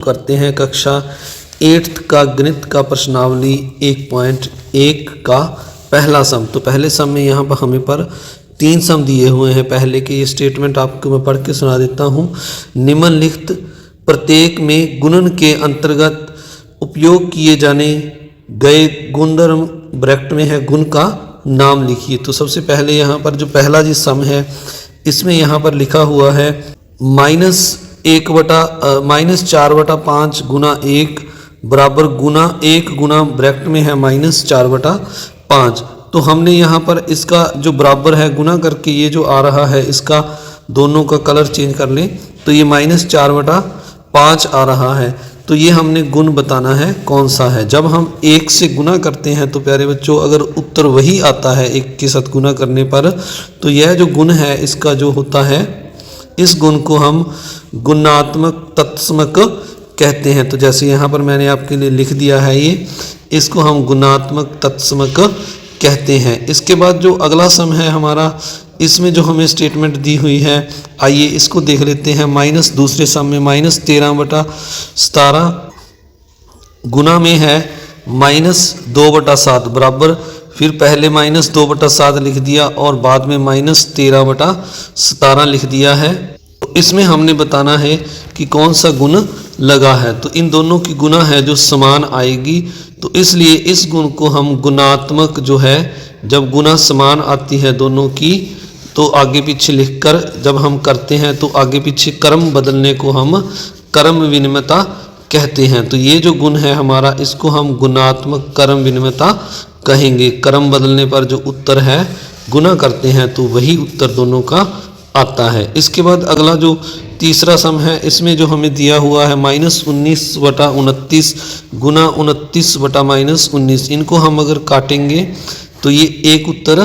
करते हैं कक्षा 8th का गणित का प्रश्नावली 1.1 का पहला सम। तो पहले सम में यहाँ पर हमें पर 3 सम दिए हुए हैं। पहले के ये स्टेटमेंट आपको मैं पढ़ के सुना देता हूँ। निम्नलिखित प्रत्येक में गुणन के अंतर्गत उपयोग किए जाने गए गुणधर्म ब्रैकेट में है गुण का नाम लिखिए। तो सबसे पहले यहाँ पर जो पहला जी सम है इसमें यहाँ पर लिखा हुआ है -4/5 गुना 1 बराबर गुना 1 गुना ब्रैकेट में है -4/5। तो हमने यहाँ पर इसका जो बराबर है गुना करके ये जो आ रहा है इसका दोनों का कलर चेंज कर लें तो ये -4/5 आ रहा है। तो ये हमने गुण बताना है कौन सा है। जब हम 1 से गुना करते हैं तो प्यारे बच्चों अगर उत्तर वही आता है 1 के साथ गुना करने पर तो यह जो गुण है इसका जो होता है इस गुण को हम गुणात्मक तत्समक कहते हैं। तो जैसे यहाँ पर मैंने आपके लिए लिख दिया है ये इसको हम गुणात्मक तत्समक कहते हैं। इसके बाद जो अगला सम है हमारा इसमें जो हमें स्टेटमेंट दी हुई है आइए इसको देख लेते हैं। दूसरे सम में -13/17 गुना में है -2/7 बराबर फिर पहले -2/7 लिख दिया और बाद में -13/17 लिख दिया है। तो इसमें हमने बताना है कि कौन सा गुण लगा है। तो इन दोनों की गुना है जो समान आएगी तो इसलिए इस गुण को हम गुणात्मक जो है जब गुना समान आती है दोनों की तो आगे पीछे लिखकर जब हम करते हैं तो आगे पीछे क्रम बदलने को हम क्रम विनिमयता कहते हैं। तो ये जो गुण है हमारा इसको हम गुणात्मक क्रम विनिमयता कहेंगे। क्रम बदलने पर जो उत्तर है गुना करते हैं तो वही उत्तर दोनों का आता है। इसके बाद अगला जो तीसरा सम है इसमें जो हमें दिया हुआ है -19/29 गुना 29/-19 इनको हम अगर काटेंगे तो ये एक उत्तर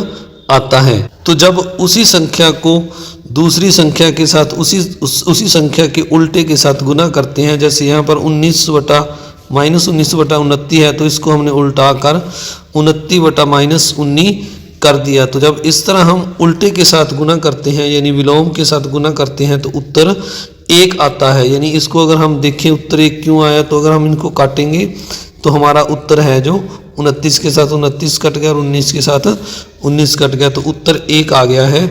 आता है। तो जब उसी संख्या को दूसरी संख्या के साथ उसी संख्या के उल्टे के साथ गुना करते हैं जैसे यहाँ पर -19/-29 है तो इसको हमने उल्टा कर 29/-19 कर दिया। तो जब इस तरह हम उल्टे के साथ गुना करते हैं यानी विलोम के साथ गुना करते हैं तो उत्तर 1 आता है। यानी इसको अगर हम देखें उत्तर 1 क्यों आया तो अगर हम इनको काटेंगे तो हमारा उत्तर है जो 29 के साथ 29 कट गया और 19 के साथ 19 कट गया तो उत्तर 1 आ गया है।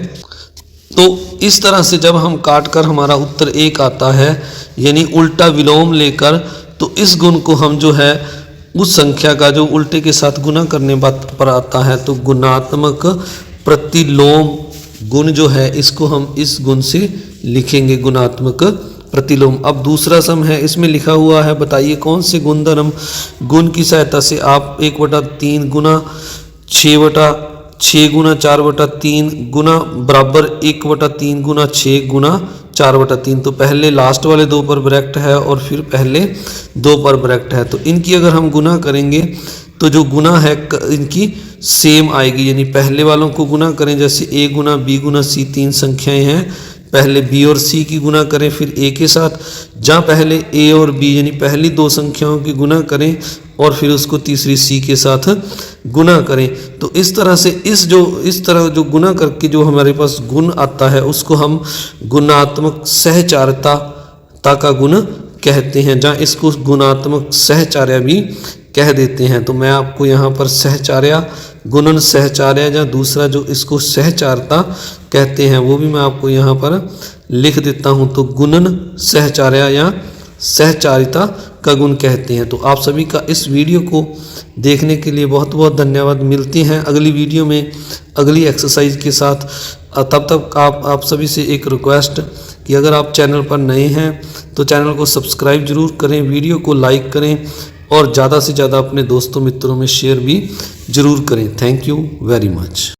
तो इस तरह से जब हम काट कर हमारा उत्तर 1 आता है यानी उल्टा विलोम लेकर तो इस गुण को हम जो है उस संख्या का जो उल्टे के साथ गुना करने पर आता है तो गुणात्मक प्रतिलोम गुण जो है इसको हम इस गुण से लिखेंगे गुणात्मक प्रतिलोम। अब दूसरा सम है इसमें लिखा हुआ है बताइए कौन से गुणधर्म गुण की सहायता से आप 1/3 गुना 6 गुना 4/3 गुना बराबर 1/3 गुना 6 गुना 4/3। तो पहले लास्ट वाले 2 पर ब्रैकेट है और फिर पहले 2 पर ब्रैकेट है। तो इनकी अगर हम गुना करेंगे तो जो गुना है इनकी सेम आएगी यानी पहले वालों को गुना करें जैसे a Guna b Guna c 3 संख्याएं हैं पहले b और c की गुना करें फिर a के साथ जहाँ पहले a और b यानी पहली 2 संख्याओं की गुना करें और फिर उसको तीसरी c के साथ गुना करें। तो इस तरह से इस तरह जो गुना करके जो हमारे पास गुण आता है उसको हम गुणात्मक सहचार्यता का गुण कहते हैं जहाँ इसको गुणात्मक सहचार्य भी कह देते हैं। तो मैं आपको यहाँ पर सहचार्य गुणन सहचार्य या दूसरा जो इसको सहचार्यता कहते हैं वो भी मैं आपको यहाँ पर लिख देता हूँ। तो गुणन सहचार्य या सहचारिता का गुण कहते हैं। तो आप सभी का इस वीडियो को देखने के लिए बहुत बहुत धन्यवाद। मिलते हैं अगली वीडियो में अगली एक्सरसाइज के साथ। तब तक आप सभी से एक रिक्वेस्ट कि अगर आप चैनल पर नए हैं तो चैनल को सब्सक्राइब जरूर करें, वीडियो को लाइक करें और ज़्यादा से ज़्यादा अपने दोस्तों मित्रों में शेयर भी ज़रूर करें। Thank you very much.